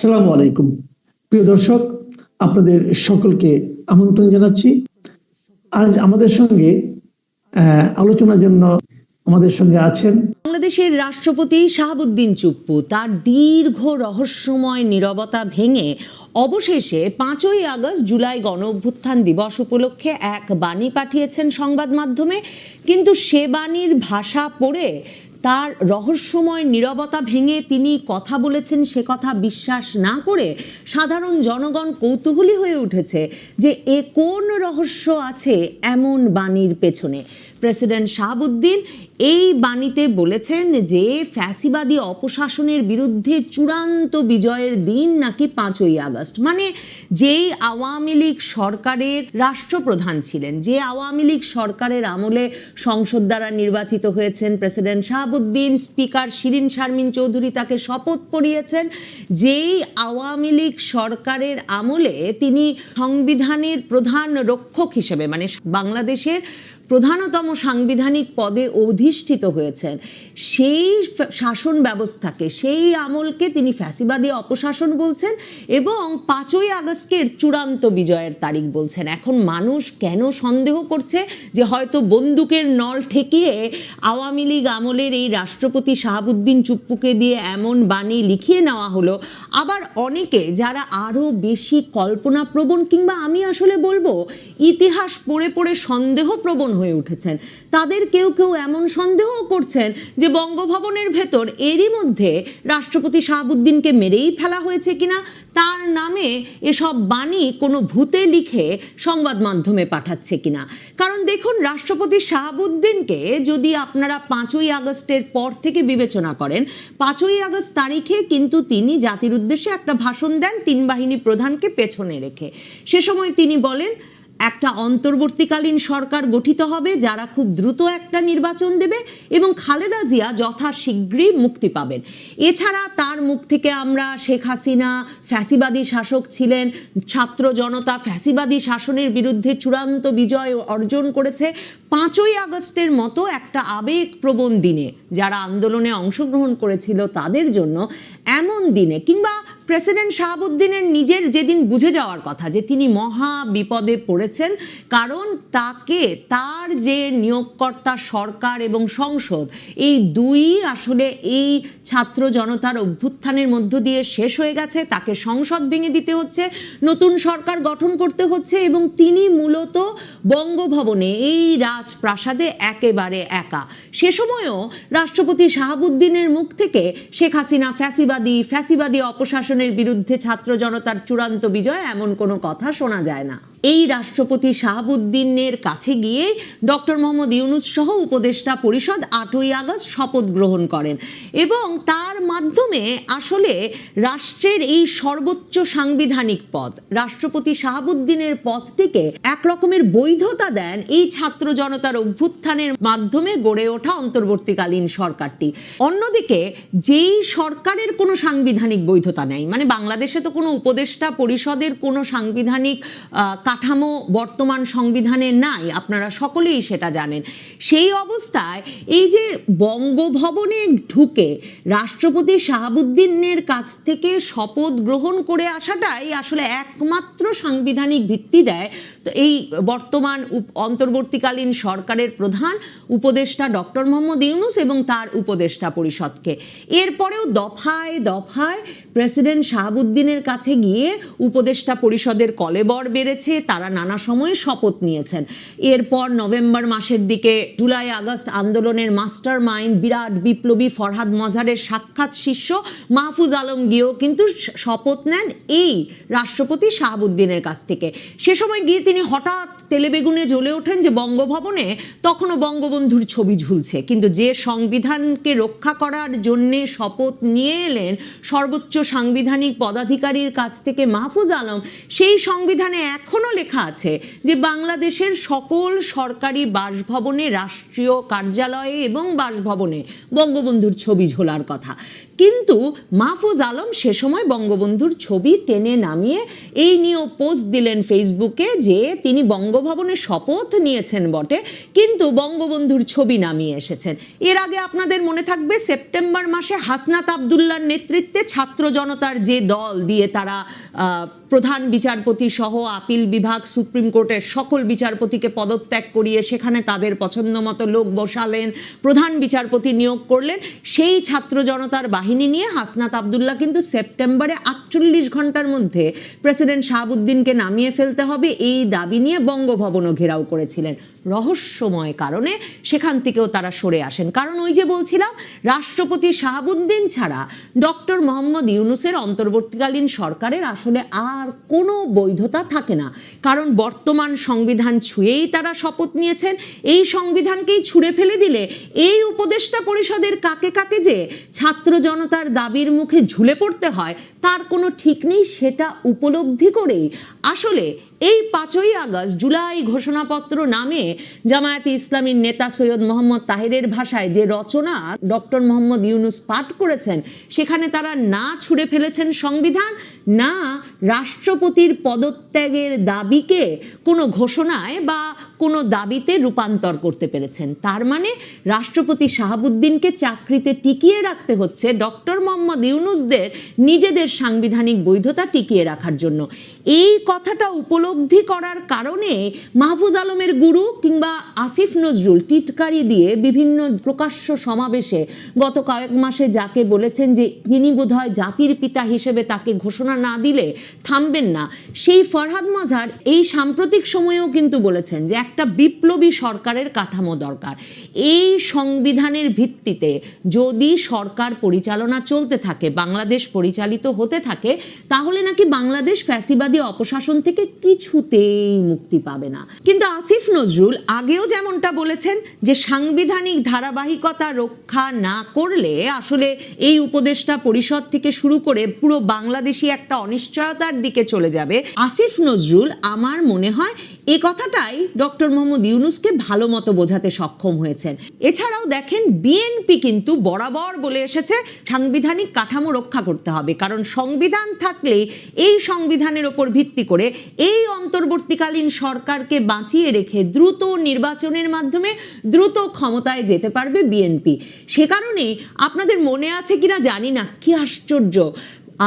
আসসালামু আলাইকুম প্রিয় দর্শক, আপনাদের সকলকে আমন্ত্রণ জানাচ্ছি। আজ আমাদের সঙ্গে আলোচনার জন্য আমাদের সঙ্গে আছেন বাংলাদেশের রাষ্ট্রপতি শাহাবুদ্দিন চুপ্পু। তার দীর্ঘ রহস্যময় নীরবতা ভেঙে অবশেষে 5ই আগস্ট জুলাই গণ অভ্যুত্থান দিবস উপলক্ষে এক বাণী পাঠিয়েছেন সংবাদ মাধ্যমে। কিন্তু সে বাণীর ভাষা পড়ে তার রহস্যময় নীরবতা ভেঙে তিনি কথা বলেছেন সে কথা বিশ্বাস না করে সাধারণ জনগণ কৌতূহলী হয়ে উঠেছে যে এ কোন রহস্য আছে এমন বাণীর পেছনে। প্রেসিডেন্ট শাহাবুদ্দিন এই বাণীতে বলেছেন যে ফ্যাসিবাদী অপশাসনের বিরুদ্ধে চূড়ান্ত বিজয়ের দিন নাকি 5ই আগস্ট। মানে যেই আওয়ামী লীগ সরকারের রাষ্ট্রপ্রধান ছিলেন, যে আওয়ামী লীগ সরকারের আমলে সংসদ দ্বারা নির্বাচিত হয়েছেন প্রেসিডেন্ট শাহাবুদ্দিন, স্পিকার শিরীন শারমিন চৌধুরী তাকে শপথ পড়িয়েছেন, যেই আওয়ামী লীগ সরকারের আমলে তিনি সংবিধানের প্রধান রক্ষক হিসেবে মানে বাংলাদেশের প্রধানতম সাংবিধানিক পদে অধিষ্ঠিত হয়েছেন, সেই শাসন ব্যবস্থাকে, সেই আমলকে তিনি ফ্যাসিবাদী অপশাসন বলছেন এবং 5ই আগস্টের চূড়ান্ত বিজয়ের তারিখ বলছেন। এখন মানুষ কেন সন্দেহ করছে যে হয়তো বন্দুকের নল ঠেকিয়ে আওয়ামী লীগ আমলের এই রাষ্ট্রপতি শাহাবুদ্দিন চুপ্পুকে দিয়ে এমন বাণী লিখিয়ে নেওয়া হলো। আবার অনেকে যারা আরও বেশি কল্পনাপ্রবণ কিংবা আমি আসলে বলবো ইতিহাস পড়ে পড়ে সন্দেহপ্রবণ হয়ে উঠেছেন, তাদের কেউ কেউ এমন সন্দেহ করছেন যে বঙ্গভবনের ভেতর এরই মধ্যে রাষ্ট্রপতি শাহাবুদ্দিনকে মেরেই ফেলা হয়েছে কিনা, তার নামে এসব বাণী কোনো ভূতে লিখে সংবাদ মাধ্যমে পাঠাচ্ছে কিনা। কারণ দেখুন, রাষ্ট্রপতি শাহাবুদ্দিনকে যদি আপনারা 5ই আগস্টের পর থেকে বিবেচনা করেন, 5ই আগস্ট তারিখে কিন্তু তিনি জাতির উদ্দেশ্যে একটা ভাষণ দেন 3 বাহিনী প্রধানকে পেছনে রেখে। সে সময় তিনি বলেন একটা অন্তর্বর্তীকালীন সরকার গঠিত হবে যারা খুব দ্রুত একটা নির্বাচন দেবে এবং খালেদা জিয়া যথাশীঘ্রই মুক্তি পাবেন। এছাড়া তার মুখ থেকে আমরা শেখ হাসিনা ফ্যাসিবাদী শাসক ছিলেন, ছাত্র জনতা ফ্যাসিবাদী শাসনের বিরুদ্ধে চূড়ান্ত বিজয় অর্জন করেছে, 5ই আগস্টের মতো একটা আবেগপ্রবণ দিনে যারা আন্দোলনে অংশগ্রহণ করেছিল তাদের জন্য এমন দিনে, কিংবা প্রেসিডেন্ট শাহাবুদ্দিনের নিজের যেদিন বুঝে যাওয়ার কথা যে তিনি মহা বিপদে পড়েছেন, কারণ তাকে তার যে নিয়োগকর্তা সরকার এবং সংসদ এই দুই আসলে এই ছাত্র জনতার অভ্যুত্থানের মধ্য দিয়ে শেষ হয়ে গেছে, তাকে সংসদ ভেঙে দিতে হচ্ছে, নতুন সরকার গঠন করতে হচ্ছে এবং তিনি মূলত বঙ্গভবনে এই রাজপ্রাসাদে একেবারে একা। সে সময়ও রাষ্ট্রপতি শাহাবুদ্দিনের মুখ থেকে শেখ হাসিনা ফ্যাসিবাদী অপশাসনের বিরুদ্ধে ছাত্র জনতার চূড়ান্ত বিজয় এমন কোনো কথা শোনা যায় না। এই রাষ্ট্রপতি শাহাবুদ্দিনের কাছে গিয়ে ডক্টর মোহাম্মদ ইউনূস সহ উপদেষ্টা পরিষদ 8ই আগস্ট শপথ গ্রহণ করেন এবং তার মাধ্যমে আসলে রাষ্ট্রের এই সর্বোচ্চ সাংবিধানিক পদ রাষ্ট্রপতি শাহাবুদ্দিনের পদটিকে এক রকমের বৈধতা দেন এই ছাত্র জনতার অভ্যুত্থানের মাধ্যমে গড়ে ওঠা অন্তর্বর্তীকালীন সরকারটি। অন্যদিকে যেই সরকারের কোনো সাংবিধানিক বৈধতা নেই, মানে বাংলাদেশে তো কোনো উপদেষ্টা পরিষদের কোনো সাংবিধানিক কাঠামো বর্তমান সংবিধানে নাই, আপনারা সকলেই সেটা জানেন। সেই অবস্থায় এই যে বঙ্গভবনে ঢুকে রাষ্ট্রপতি শাহাবুদ্দিনের কাছ থেকে শপথ গ্রহণ করে আসাটাই আসলে একমাত্র সাংবিধানিক ভিত্তি দেয় তো এই বর্তমান অন্তর্বর্তীকালীন সরকারের প্রধান উপদেষ্টা ডক্টর মোহাম্মদ ইউনূস এবং তার উপদেষ্টা পরিষদকে। এরপরেও দফায় দফায় প্রেসিডেন্ট শাহাবুদ্দিনের কাছে গিয়ে উপদেষ্টা পরিষদের কলেবর বেড়েছে, তারা নানা সময়ে শপথ নিয়েছেন। এরপর নভেম্বর মাসের দিকে জুলাই আগস্ট আন্দোলনের মাস্টার মাইন্ড বিরাট বিপ্লবী ফরহাদ মজহারের সাক্ষাৎ শিষ্য মাহফুজ আলম গিয়েও কিন্তু শপথ নেন এই রাষ্ট্রপতি শাহাবুদ্দিনের কাছ থেকে। সে সময় গিয়ে তিনি হঠাৎ তেলেবেগুনে জ্বলে ওঠেন যে বঙ্গভবনে তখনও বঙ্গবন্ধুর ছবি ঝুলছে, কিন্তু যে সংবিধানকে রক্ষা করার জন্যে শপথ নিয়ে এলেন সর্বোচ্চ সাংবিধানিক পদাধিকারীর কাছ থেকে মাহফুজ আলম, সেই সংবিধানে এখনো লেখা আছে যে বাংলাদেশের সকল সরকারি বাসভবনে, রাষ্ট্রীয় কার্যালয়ে এবং বাসভবনে বঙ্গবন্ধুর ছবি ঝোলার কথা। কিন্তু মাহফুজ আলম সে সময় বঙ্গবন্ধুর ছবি টেনে নামিয়ে এই নিয়েও পোস্ট দিলেন ফেসবুকে যে তিনি বঙ্গভবনে শপথ নিয়েছেন বটে, কিন্তু বঙ্গবন্ধুর ছবি নামিয়ে এসেছেন। এর আগে আপনাদের মনে থাকবে সেপ্টেম্বর মাসে হাসনাত আবদুল্লাহর নেতৃত্বে ছাত্র জনতার যে দল দিয়ে তারা প্রধান বিচারপতি সহ আপিল বিভাগ, সুপ্রিম কোর্টের সকল বিচারপতিকে পদত্যাগ করিয়ে সেখানে তাদের পছন্দ মতো লোক বসালেন, প্রধান বিচারপতি নিয়োগ করলেন। সেই ছাত্র জনতার বাহিনী নিয়ে হাসনাত আবদুল্লাহ কিন্তু সেপ্টেম্বরে 48 ঘন্টার মধ্যে প্রেসিডেন্ট শাহাবুদ্দিনকে নামিয়ে ফেলতে হবে এই দাবি নিয়ে বঙ্গভবনও ঘেরাও করেছিলেন। রহস্যময় কারণে সেখান থেকেও তারা সরে আসেন। কারণ ওই যে বলছিলাম, রাষ্ট্রপতি শাহাবুদ্দিন ছাড়া ডক্টর মোহাম্মদ ইউনূসের অন্তর্বর্তীকালীন সরকারের আসলে আর কোনো বৈধতা থাকে না। কারণ বর্তমান সংবিধান ছুঁয়েই তারা শপথ নিয়েছেন। এই সংবিধানকেই ছুঁড়ে ফেলে দিলে এই উপদেষ্টা পরিষদের কাকে কাকে যে ছাত্র জনতার দাবির মুখে ঝুলে পড়তে হয় তার কোনো ঠিক নেই। সেটা উপলব্ধি করেই আসলে এই 5ই আগস্ট জুলাই ঘোষণাপত্র নামে জামায়াতে ইসলামীর নেতা সৈয়দ মোহাম্মদ তাহেরের ভাষায় যে রচনা ডক্টর মোহাম্মদ ইউনূস পাঠ করেছেন, সেখানে তারা না ছুঁড়ে ফেলেছেন সংবিধান, না রাষ্ট্রপতির পদত্যাগের দাবিকে কোনো ঘোষণায় বা কোনো দাবিতে রূপান্তর করতে পেরেছেন। তার মানে রাষ্ট্রপতি শাহাবুদ্দিনকে চাকরিতে টিকিয়ে রাখতে হচ্ছে ডক্টর মোহাম্মদ ইউনূসদের নিজেদের সাংবিধানিক বৈধতা টিকিয়ে রাখার জন্য। এই কথাটা উপলব্ধি করার কারণে মাহফুজ আলমের গুরু কিংবা আসিফ নজরুল টিটকারি দিয়ে বিভিন্ন প্রকাশ্য সমাবেশে গত কয়েক মাসে যাকে বলেছেন যে তিনি বোধহয় জাতির পিতা হিসেবে তাকে ঘোষণা না দিলে থামবেন না, সেই ফরহাদ মাজার এই সাম্প্রতিক সময়েও কিন্তু বলেছেন যে একটা বিপ্লবী সরকারের কাঠামো দরকার। এই সংবিধানের ভিত্তিতে যদি সরকার পরিচালনা চলতে থাকে, বাংলাদেশ পরিচালিত হতে থাকে, তাহলে নাকি বাংলাদেশ ফ্যাসিবাদী অপশাসন থেকে কিছুতেই মুক্তি পাবে না। কিন্তু আসিফ নজরুল আগেও যেমনটা বলেছেন যে সাংবিধানিক ধারাবাহিকতা রক্ষা না করলে আসলে এই উপদেষ্টা পরিষদ থেকে শুরু করে পুরো বাংলাদেশই একটা অনিশ্চয়তার দিকে চলে যাবে। আসিফ নজরুল আমার মনে হয় এই কথাটাই ডক্টর মোহাম্মদ ইউনূসকে ভালো মতো বোঝাতে সক্ষম হয়েছেন। এছাড়াও দেখেন, বিএনপি কিন্তু বরাবর বলে এসেছে সাংবিধানিক কাঠামো রক্ষা করতে হবে, কারণ সংবিধান থাকলেই এই সংবিধানের ওপর ভিত্তি করে এই অন্তর্বর্তীকালীন সরকারকে বাঁচিয়ে রেখে দ্রুত নির্বাচনের মাধ্যমে দ্রুত ক্ষমতায় যেতে পারবে বিএনপি। সে কারণেই আপনাদের মনে আছে কিনা জানি না, কি আশ্চর্য,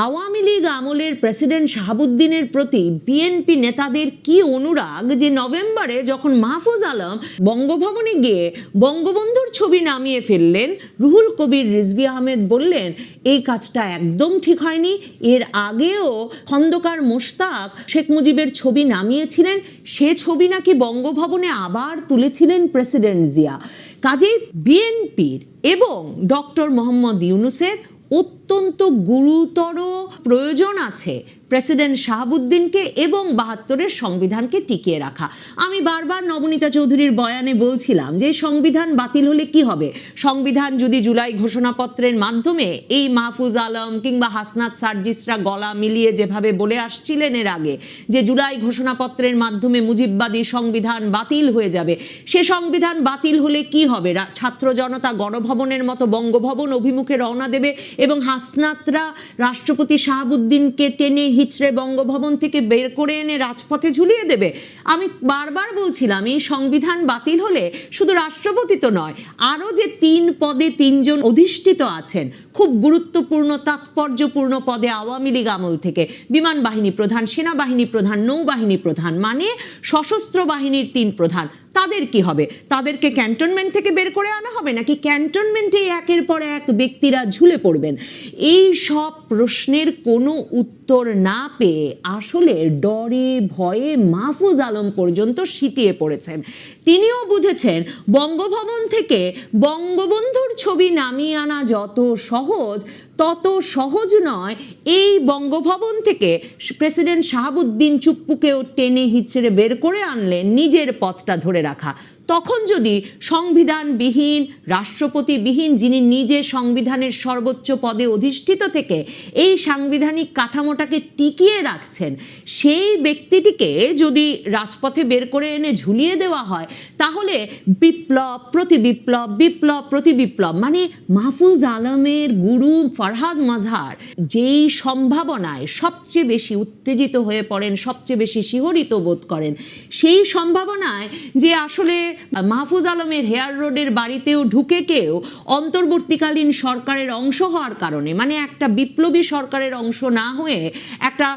আওয়ামী লীগ আমলের প্রেসিডেন্ট শাহাবুদ্দিনের প্রতি বিএনপি নেতাদের কি অনুরাগ যে নভেম্বরে যখন মাহফুজ আলম বঙ্গভবনে গিয়ে বঙ্গবন্ধুর ছবি নামিয়ে ফেললেন, রুহুল কবির রিজভী আহমেদ বললেন এই কাজটা একদম ঠিক হয়নি। এর আগেও খন্দকার মোশতাক শেখ মুজিবের ছবি নামিয়েছিলেন, সে ছবি নাকি বঙ্গভবনে আবার তুলেছিলেন প্রেসিডেন্ট জিয়া। কাজেই বিএনপির এবং ডক্টর মোহাম্মদ ইউনূসের অত্যন্ত গুরুতর প্রয়োজন আছে প্রেসিডেন্ট শাহাবুদ্দিনকে এবং 72-এর সংবিধানকে টিকিয়ে রাখা। আমি বারবার নবনীতা চৌধুরীর বয়ানে বলছিলাম যে সংবিধান বাতিল হলে কি হবে, সংবিধান যদি জুলাই ঘোষণাপত্রের মাধ্যমে এই মাহফুজ আলম কিংবা হাসনাত সার্জিসরা গলা মিলিয়ে যেভাবে বলে আসছিলেন এর আগে যে জুলাই ঘোষণাপত্রের মাধ্যমে মুজিববাদী সংবিধান বাতিল হয়ে যাবে, সে সংবিধান বাতিল হলে কি হবে, ছাত্র জনতা গণভবনের মতো বঙ্গভবন অভিমুখে রওনা দেবে এবং হাসনাতরা রাষ্ট্রপতি শাহাবুদ্দিনকে টেনে হিচড়ে বঙ্গভবন থেকে বের করে এনে রাজপথে ঝুলিয়ে দেবে। আমি বারবার বলছিলাম এই সংবিধান বাতিল হলে শুধু রাষ্ট্রপতি তো নয়, আরো যে 3 পদে 3 জন অধিষ্ঠিত আছেন খুব গুরুত্বপূর্ণ তাৎপর্যপূর্ণ পদে আওয়ামী লীগ আমল থেকে, বিমান বাহিনী প্রধান, সেনাবাহিনী প্রধান, নৌবাহিনী প্রধান, মানে সশস্ত্র বাহিনীর 3 প্রধান, তাদের কি হবে? তাদেরকে ক্যান্টনমেন্ট থেকে বের করে আনা হবে নাকি ক্যান্টনমেন্টে একের পর এক ব্যক্তিরা ঝুলে পড়বেন? এই সব প্রশ্নের কোনো উত্তর না পেয়ে আসলে ডরে ভয়ে মাহফুজ আলম পর্যন্ত সিটিয়ে পড়েছেন। তিনিও বুঝেছেন বঙ্গভবন থেকে বঙ্গবন্ধুর ছবি নামিয়ে আনা যত সহজ তত সহজ নয় এই বঙ্গভবন থেকে প্রেসিডেন্ট শাহাবুদ্দিন চুপ্পুকেও টেনে হিচড়ে বের করে আনলেন নিজের পথটা ধরে রাখা। তখন যদি সংবিধানবিহীন, রাষ্ট্রপতিবিহীন, যিনি নিজে সংবিধানের সর্বোচ্চ পদে অধিষ্ঠিত থেকে এই সাংবিধানিক কাঠামোটাকে টিকিয়ে রাখছেন, সেই ব্যক্তিটিকে যদি রাজপথে বের করে এনে ঝুলিয়ে দেওয়া হয়, তাহলে বিপ্লব প্রতি বিপ্লব, বিপ্লব প্রতি বিপ্লব, মানে মাহফুজ আলমের গুরু ফরহাদ মজহার যেই সম্ভাবনায় সবচেয়ে বেশি উত্তেজিত হয়ে পড়েন, সবচেয়ে বেশি শিহরিত বোধ করেন, সেই সম্ভাবনায় যে আসলে মাহফুজ আলমের হেয়ার রোডের বাড়িতেও ঢুকে কেউ অন্তর্বর্তীকালীন সরকারের অংশ হওয়ার কারণে, মানে একটা বিপ্লবী সরকারের অংশ না হয়ে একটা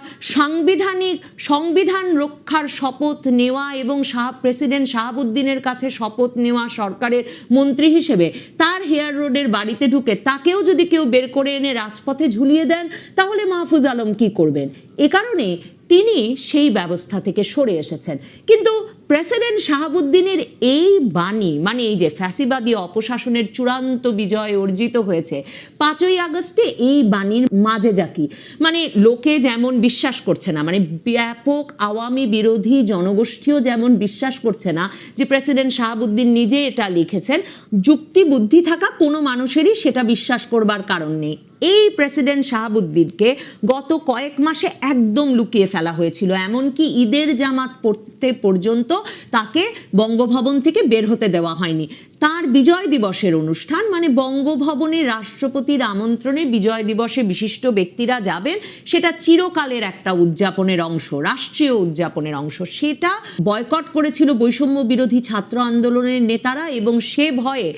সংবিধান রক্ষার শপথ নেওয়া এবং প্রেসিডেন্ট শাহাবুদ্দিনের কাছে শপথ নেওয়া সরকারের মন্ত্রী হিসেবে তার হেয়ার রোডের বাড়িতে ঢুকে তাকেও যদি কেউ বের করে এনে রাজপথে ঝুলিয়ে দেন, তাহলে মাহফুজ আলম কি করবেন? এ কারণে তিনি সেই ব্যবস্থা থেকে সরে এসেছেন। কিন্তু প্রেসিডেন্ট শাহাবুদ্দিনের এই বাণী, মানে এই যে ফ্যাসিবাদী অপশাসনের চূড়ান্ত বিজয় অর্জিত হয়েছে 5ই আগস্টে, এই বাণীর মাঝে যাকি, মানে লোকে যেমন বিশ্বাস করছে না, মানে ব্যাপক আওয়ামী বিরোধী জনগোষ্ঠীও যেমন বিশ্বাস করছে না যে প্রেসিডেন্ট শাহাবুদ্দিন নিজে এটা লিখেছেন, যুক্তি বুদ্ধি থাকা কোনো মানুষেরই সেটা বিশ্বাস করবার কারণ নেই। এই প্রেসিডেন্ট শাহাবুদ্দিনকে গত কয়েক মাসে একদম লুকিয়ে ফেলা হয়েছিল, এমনকি ঈদের জামাত পড়তে পর্যন্ত তাকে বঙ্গভবন থেকে বের হতে দেওয়া হয়নি। তার বিজয় দিবসের অনুষ্ঠান, মানে বঙ্গভবনে রাষ্ট্রপতির আমন্ত্রণে বিজয় দিবসে বিশিষ্ট ব্যক্তিরা যাবেন, সেটা চিরকালের একটা উদযাপনের অংশ, রাষ্ট্রীয় উদযাপনের অংশ, সেটা বয়কট করেছিল বৈষম্য বিরোধী ছাত্র আন্দোলনের নেতারা, এবং সে ভয়ে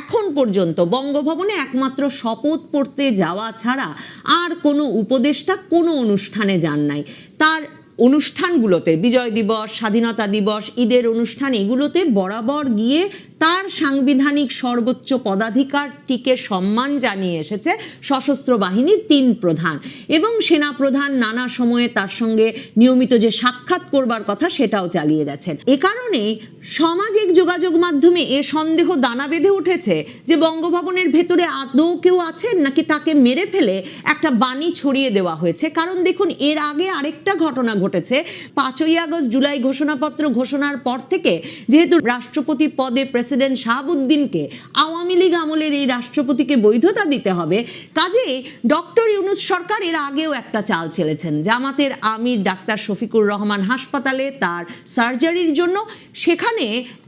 এখন পর্যন্ত বঙ্গভবনে একমাত্র শপথ পড়তে যাওয়া ছাড়া আর কোনো উপদেষ্টা কোনো অনুষ্ঠানে যান নাই। তার অনুষ্ঠানগুলোতে, বিজয় দিবস, স্বাধীনতা দিবস, ঈদের অনুষ্ঠান, এগুলোতে বরাবর গিয়ে তার সাংবিধানিক সর্বোচ্চ পদাধিকারটিকে সম্মান জানিয়ে এসেছে সশস্ত্র বাহিনীর 3 প্রধান, এবং সেনা প্রধান নানা সময়ে তার সঙ্গে নিয়মিত যে সাক্ষাৎ করবার কথা সেটাও চালিয়ে গেছেন। এ কারণে সামাজিক যোগাযোগ মাধ্যমে এ সন্দেহ দানা বেঁধে উঠেছে যে বঙ্গভবনের ভেতরে আদৌ কেউ আছেন, নাকি তাকে মেরে ফেলে একটা বাণী ছড়িয়ে দেওয়া হয়েছে। কারণ দেখুন, এর আগে আরেকটা ঘটনা ঘটেছে। 5ই আগস্ট জুলাই ঘোষণাপত্র ঘোষণার পর থেকে যেহেতু রাষ্ট্রপতি পদে প্রেসিডেন্ট শাহাবুদ্দিনকে, আওয়ামী লীগ আমলের এই রাষ্ট্রপতিকে বৈধতা দিতে হবে, কাজেই ডক্টর ইউনূস সরকার এর আগেও একটা চাল ছেড়েছেন। জামাতের আমির ডাক্তার শফিকুর রহমান হাসপাতালে তার সার্জারির জন্য সেখানে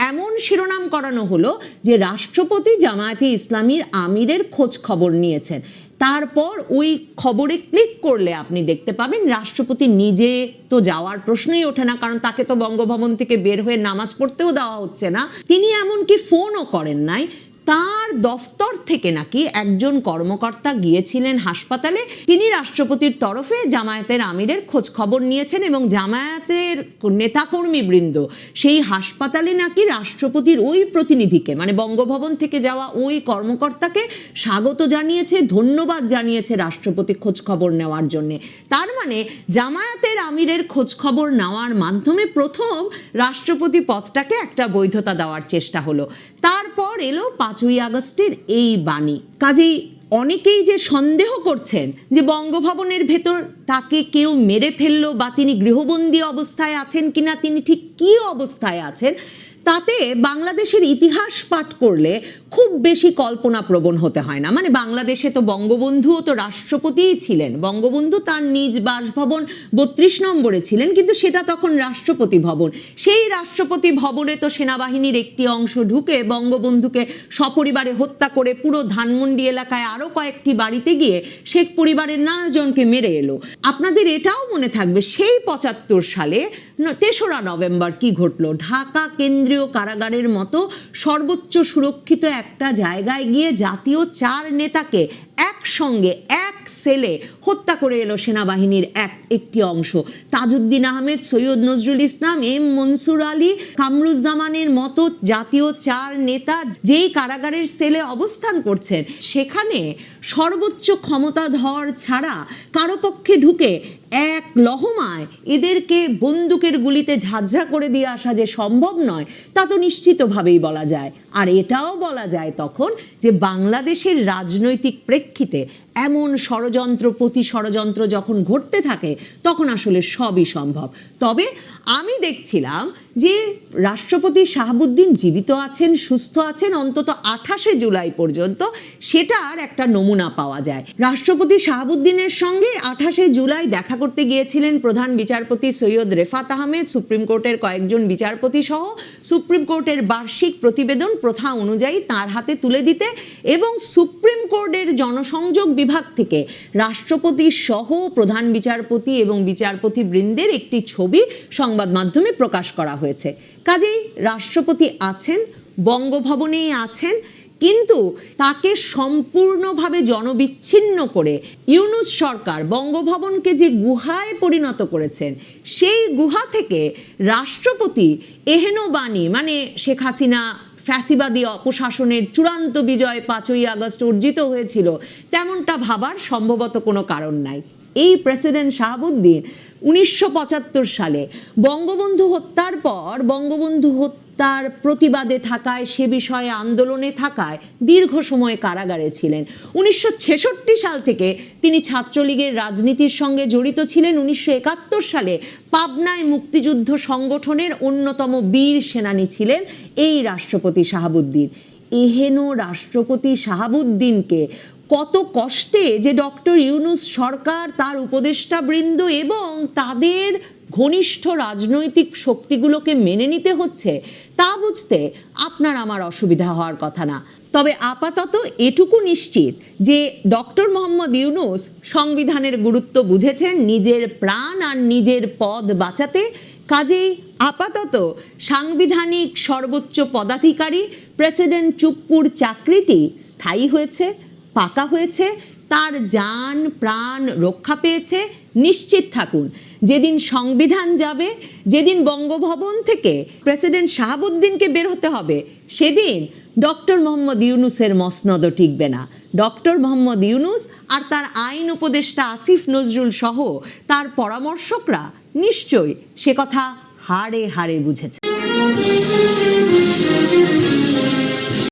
এমন শিরোনাম করানো হলো যে রাষ্ট্রপতি জামায়াতে ইসলামীর আমিরের খোঁজ খবর নিয়েছেন। তারপর ওই খবরে ক্লিক করলে আপনি দেখতে পাবেন রাষ্ট্রপতি নিজে তো যাওয়ার প্রশ্নই ওঠে না, কারণ তাকে তো বঙ্গভবন থেকে বের হয়ে নামাজ পড়তেও দেওয়া হচ্ছে না। তিনি এমনকি ফোনও করেন নাই। তার দফতর থেকে নাকি একজন কর্মকর্তা গিয়েছিলেন হাসপাতালে, তিনি রাষ্ট্রপতির তরফে জামায়াতের আমিরের খোঁজ খবর নিয়েছেন, এবং জামায়াতের নেতাকর্মী বৃন্দ সেই হাসপাতালে নাকি রাষ্ট্রপতির ওই প্রতিনিধিকে, মানে বঙ্গভবন থেকে যাওয়া ওই কর্মকর্তাকে স্বাগত জানিয়েছে, ধন্যবাদ জানিয়েছে রাষ্ট্রপতি খোঁজ খবর নেওয়ার জন্যে। তার মানে জামায়াতের আমিরের খোঁজ খবর নেওয়ার মাধ্যমে প্রথম রাষ্ট্রপতি পদটাকে একটা বৈধতা দেওয়ার চেষ্টা হলো। তারপর এলো 5ই আগস্টের এই বাণী। কাজেই অনেকেই যে সন্দেহ করছেন যে বঙ্গভবনের ভেতর তাকে কেউ মেরে ফেললো, বা তিনি গৃহবন্দী অবস্থায় আছেন কিনা, তিনি ঠিক কী অবস্থায় আছেন, তাতে বাংলাদেশের ইতিহাস পাঠ করলে খুব বেশি কল্পনাপ্রবণ হতে হয় না। মানে বাংলাদেশে তো বঙ্গবন্ধুও তো রাষ্ট্রপতিই ছিলেন, বঙ্গবন্ধু তার নিজ বাসভবন 32 নম্বরে ছিলেন, কিন্তু সেটা তখন রাষ্ট্রপতি ভবন। সেই রাষ্ট্রপতি ভবনে তো সেনাবাহিনীর একটি অংশ ঢুকে বঙ্গবন্ধুকে সপরিবারে হত্যা করে পুরো ধানমন্ডি এলাকায় আরো কয়েকটি বাড়িতে গিয়ে শেখ পরিবারের নানাজনকে মেরে এলো। আপনাদের এটাও মনে থাকবে সেই 75 সালে 3রা নভেম্বর কি ঘটলো। ঢাকা কেন্দ্রীয় কারাগারের মতো সর্বোচ্চ সুরক্ষিত একটা জায়গায় গিয়ে জাতীয় 4 নেতাকে একসঙ্গে এক সেলে হত্যা করে এলো সেনাবাহিনীর একটি অংশ। তাজউদ্দিন আহমেদ, সৈয়দ নজরুল ইসলাম, এম মনসুর আলী, কামরুজ্জামানের মতো জাতীয় 4 নেতা যেই কারাগারের সেলে অবস্থান করছেন, সেখানে সর্বোচ্চ ক্ষমতাধর ছাড়া কারো পক্ষে ঢুকে এক লহমায় এদেরকে বন্দুকের গুলিতে ঝাঁঝরা করে দিয়ে আসা যে সম্ভব নয়, তা তো নিশ্চিতভাবেই বলা যায়। আর এটাও বলা যায় তখন যে বাংলাদেশের রাজনৈতিক প্রেক্ষিতে এমন ষড়যন্ত্র প্রতি ষড়যন্ত্র যখন ঘটতে থাকে, তখন আসলে সবই সম্ভব। তবে আমি দেখছিলাম যে রাষ্ট্রপতি শাহাবুদ্দিন জীবিত আছেন, সুস্থ আছেন অন্তত 28শে জুলাই পর্যন্ত, সেটার একটা নমুনা পাওয়া যায়। রাষ্ট্রপতি শাহাবুদ্দিনের সঙ্গে 28শে জুলাই দেখা করতে গিয়েছিলেন প্রধান বিচারপতি সৈয়দ রেফাত আহমেদ, সুপ্রিম কোর্টের কয়েকজন বিচারপতি সহ সুপ্রিম কোর্টের বার্ষিক প্রতিবেদন প্রথা অনুযায়ী তার হাতে তুলে দিতে, এবং সুপ্রিম কোর্টের জনসংযোগ বিভাগ থেকে রাষ্ট্রপতি সহ প্রধান বিচারপতি এবং বিচারপতি বৃন্দের একটি ছবি সংবাদ মাধ্যমে প্রকাশ করা হয়েছে। কাজেই রাষ্ট্রপতি আছেন, বঙ্গভবনেই আছেন, কিন্তু তাকে সম্পূর্ণভাবে জনবিচ্ছিন্ন করে ইউনূস সরকার বঙ্গভবনকে যে গুহায় পরিণত করেছেন, সেই গুহা থেকে রাষ্ট্রপতি এহেন বাণী, মানে শেখ হাসিনা ফ্যাসিবাদী অপশাসনের চূড়ান্ত বিজয় 5ই আগস্ট অর্জিত হয়েছিল, তেমনটা ভাবার সম্ভবত কোনো কারণ নাই। এই প্রেসিডেন্ট শাহাবুদ্দিন 1975 সালে বঙ্গবন্ধু হত্যার পর বঙ্গবন্ধু হত্যার প্রতিবাদে থাকায়, সে বিষয়ে আন্দোলনে থাকায় দীর্ঘ সময় কারাগারে ছিলেন। 1966 সাল থেকে তিনি ছাত্রলীগের রাজনীতির সঙ্গে জড়িত ছিলেন। 1971 সালে পাবনায় মুক্তিযুদ্ধ সংগঠনের অন্যতম বীর সেনানী ছিলেন এই রাষ্ট্রপতি শাহাবুদ্দিন। এহেন রাষ্ট্রপতি শাহাবুদ্দিনকে কত কষ্টে যে ডক্টর ইউনূস সরকার, তার উপদেষ্টা বৃন্দ এবং তাদের ঘনিষ্ঠ রাজনৈতিক শক্তিগুলোকে মেনে নিতে হচ্ছে, তা বুঝতে আপনার আমার অসুবিধা হওয়ার কথা না। তবে আপাতত এটুকু নিশ্চিত যে ডক্টর মোহাম্মদ ইউনূস সংবিধানের গুরুত্ব বুঝেছেন নিজের প্রাণ আর নিজের পদ বাঁচাতে। কাজেই আপাতত সাংবিধানিক সর্বোচ্চ পদাধিকারী প্রেসিডেন্ট চুপ্পুর চাকরিটি স্থায়ী হয়েছে, পাকা হয়েছে, তার জান প্রাণ রক্ষা পেয়েছে। নিশ্চিত থাকুন, যেদিন সংবিধান যাবে, যেদিন বঙ্গভবন থেকে প্রেসিডেন্ট শাহাবুদ্দিনকে বের হতে হবে, সেদিন ডক্টর মোহাম্মদ ইউনূসের মসনদও টিকবে না। ডক্টর মোহাম্মদ ইউনূস আর তার আইন উপদেষ্টা আসিফ নজরুল সহ তার পরামর্শকরা নিশ্চয়ই সে কথা হাড়ে হাড়ে বুঝেছে।